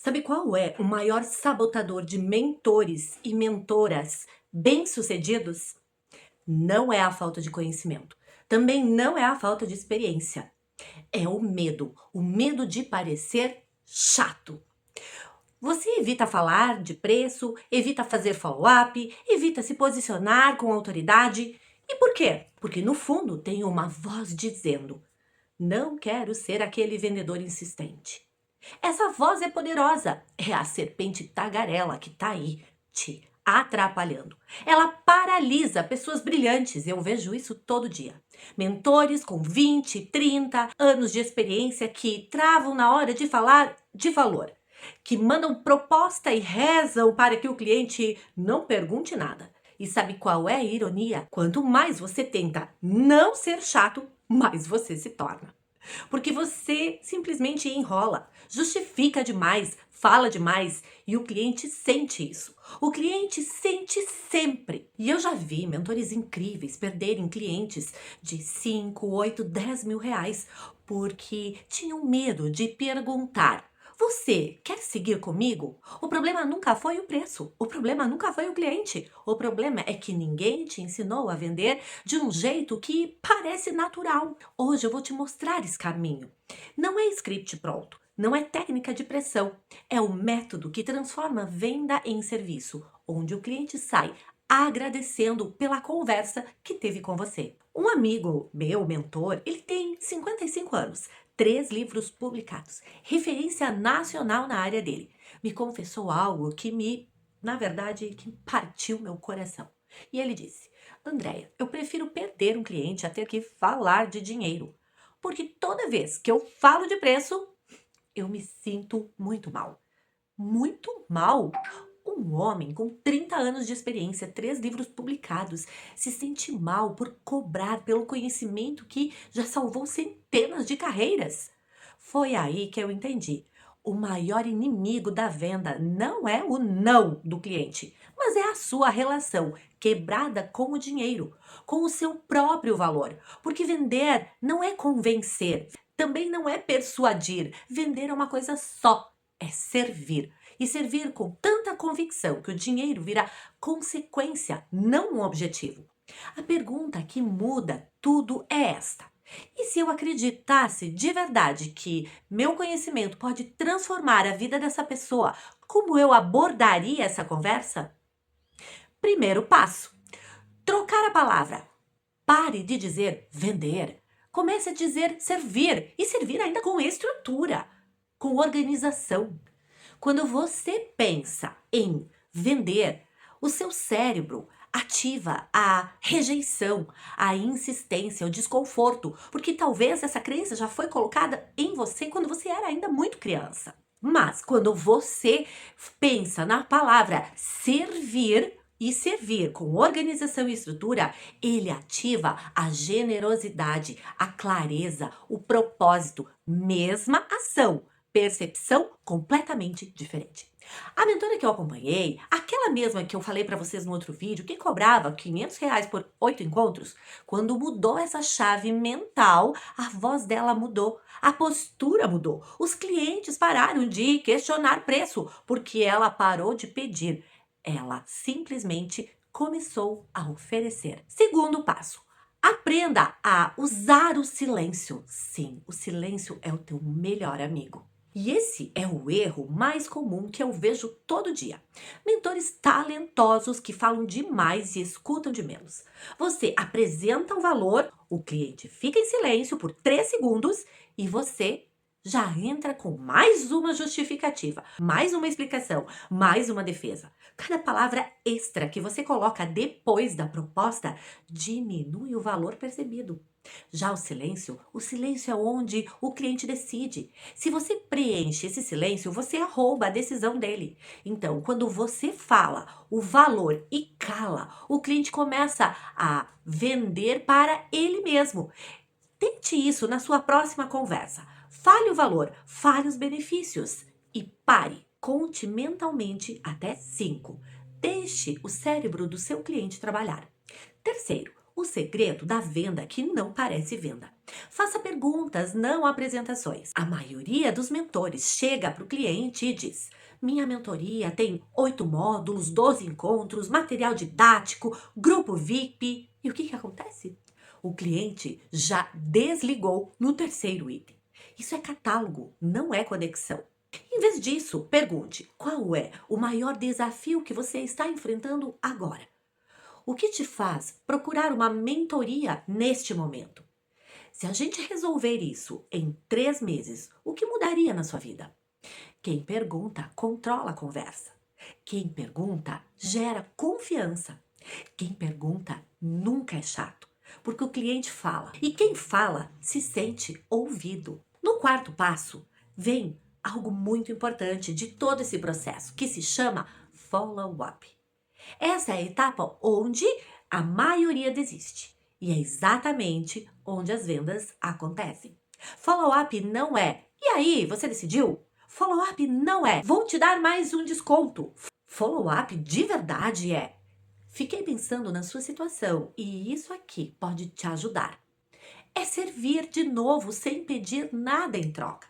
Sabe qual é o maior sabotador de mentores e mentoras bem-sucedidos? Não é a falta de conhecimento. Também não é a falta de experiência. É o medo de parecer chato. Você evita falar de preço, evita fazer follow-up, evita se posicionar com autoridade. E por quê? Porque no fundo tem uma voz dizendo: não quero ser aquele vendedor insistente. Essa voz é poderosa, é a serpente tagarela que tá aí, te atrapalhando. Ela paralisa pessoas brilhantes, eu vejo isso todo dia. Mentores com 20, 30 anos de experiência que travam na hora de falar de valor, que mandam proposta e rezam para que o cliente não pergunte nada. E sabe qual é a ironia? Quanto mais você tenta não ser chato, mais você se torna. Porque você simplesmente enrola, justifica demais, fala demais e o cliente sente isso. O cliente sente sempre. E eu já vi mentores incríveis perderem clientes de 5, 8, 10 mil reais porque tinham medo de perguntar: você quer seguir comigo? O problema nunca foi o preço, o problema nunca foi o cliente. O problema é que ninguém te ensinou a vender de um jeito que parece natural. Hoje eu vou te mostrar esse caminho. Não é script pronto, não é técnica de pressão, é o método que transforma venda em serviço, onde o cliente sai agradecendo pela conversa que teve com você. Um amigo meu, mentor, ele tem 55 anos, 3 livros publicados, referência nacional na área dele. Me confessou algo na verdade, que partiu meu coração. E ele disse: Andréia, eu prefiro perder um cliente a ter que falar de dinheiro, porque toda vez que eu falo de preço, eu me sinto muito mal. Muito mal? Um homem com 30 anos de experiência, 3 livros publicados, se sente mal por cobrar pelo conhecimento que já salvou centenas de carreiras. Foi aí que eu entendi. O maior inimigo da venda não é o não do cliente, mas é a sua relação quebrada com o dinheiro, com o seu próprio valor. Porque vender não é convencer, também não é persuadir. Vender é uma coisa só, é servir. E servir com tanta convicção que o dinheiro vira consequência, não um objetivo. A pergunta que muda tudo é esta: e se eu acreditasse de verdade que meu conhecimento pode transformar a vida dessa pessoa, como eu abordaria essa conversa? Primeiro passo: trocar a palavra. Pare de dizer vender. Comece a dizer servir, e servir ainda com estrutura, com organização. Quando você pensa em vender, o seu cérebro ativa a rejeição, a insistência, o desconforto, porque talvez essa crença já foi colocada em você quando você era ainda muito criança. Mas quando você pensa na palavra servir e servir com organização e estrutura, ele ativa a generosidade, a clareza, o propósito, mesma ação, percepção completamente diferente. A mentora que eu acompanhei, aquela mesma que eu falei para vocês no outro vídeo, que cobrava R$ 500 por 8 encontros, quando mudou essa chave mental, a voz dela mudou, a postura mudou, os clientes pararam de questionar preço, porque ela parou de pedir, ela simplesmente começou a oferecer. Segundo passo: aprenda a usar o silêncio. Sim, o silêncio é o teu melhor amigo. E esse é o erro mais comum que eu vejo todo dia. Mentores talentosos que falam demais e escutam de menos. Você apresenta um valor, o cliente fica em silêncio por 3 segundos e você já entra com mais uma justificativa, mais uma explicação, mais uma defesa. Cada palavra extra que você coloca depois da proposta diminui o valor percebido. Já o silêncio é onde o cliente decide. Se você preenche esse silêncio, você rouba a decisão dele. Então, quando você fala o valor e cala, o cliente começa a vender para ele mesmo. Tente isso na sua próxima conversa. Fale o valor, fale os benefícios e pare. Conte mentalmente até 5. Deixe o cérebro do seu cliente trabalhar. Terceiro, O segredo da venda que não parece venda. Faça perguntas, não apresentações. A maioria dos mentores chega para o cliente e diz: minha mentoria tem 8 módulos, 12 encontros, material didático, grupo VIP. E o que acontece? O cliente já desligou no terceiro item. Isso é catálogo, não é conexão. Em vez disso, pergunte: qual é o maior desafio que você está enfrentando agora? O que te faz procurar uma mentoria neste momento? Se a gente resolver isso em 3 meses, o que mudaria na sua vida? Quem pergunta controla a conversa. Quem pergunta gera confiança. Quem pergunta nunca é chato, porque o cliente fala e quem fala se sente ouvido. No quarto passo, vem algo muito importante de todo esse processo, que se chama follow-up. Essa é a etapa onde a maioria desiste e é exatamente onde as vendas acontecem. Follow-up não é: e aí, você decidiu? Follow-up não é: vou te dar mais um desconto. Follow-up de verdade é: fiquei pensando na sua situação e isso aqui pode te ajudar. É servir de novo sem pedir nada em troca.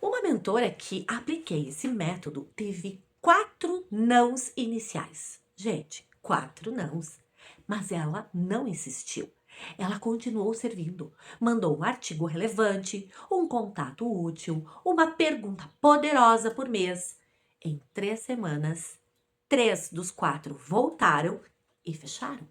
Uma mentora que apliquei esse método teve 4 nãos iniciais. Gente, 4 nãos. Mas ela não insistiu. Ela continuou servindo. Mandou um artigo relevante, um contato útil, uma pergunta poderosa por mês. Em 3 semanas, 3 dos 4 voltaram e fecharam.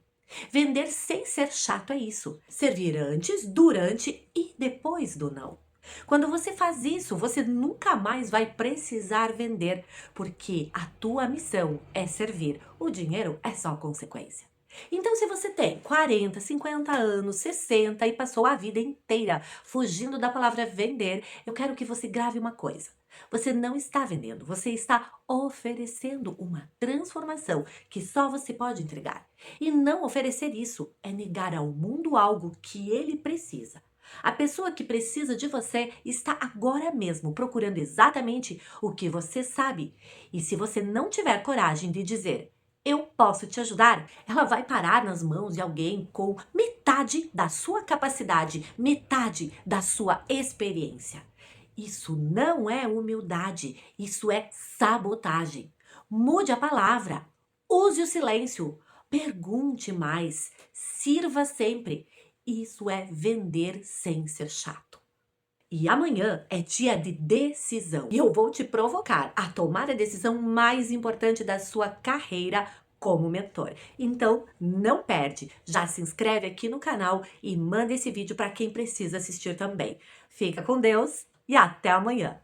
Vender sem ser chato é isso. Servir antes, durante e depois do não. Quando você faz isso, você nunca mais vai precisar vender, porque a tua missão é servir. O dinheiro é só consequência. Então, se você tem 40, 50 anos, 60 e passou a vida inteira fugindo da palavra vender, eu quero que você grave uma coisa. Você não está vendendo, você está oferecendo uma transformação que só você pode entregar. E não oferecer isso é negar ao mundo algo que ele precisa. A pessoa que precisa de você está agora mesmo procurando exatamente o que você sabe. E se você não tiver coragem de dizer: eu posso te ajudar, ela vai parar nas mãos de alguém com metade da sua capacidade, metade da sua experiência. Isso não é humildade, isso é sabotagem. Mude a palavra, use o silêncio, pergunte mais, sirva sempre. Isso é vender sem ser chato. E amanhã é dia de decisão. E eu vou te provocar a tomar a decisão mais importante da sua carreira como mentor. Então, não perde. Já se inscreve aqui no canal e manda esse vídeo para quem precisa assistir também. Fica com Deus e até amanhã.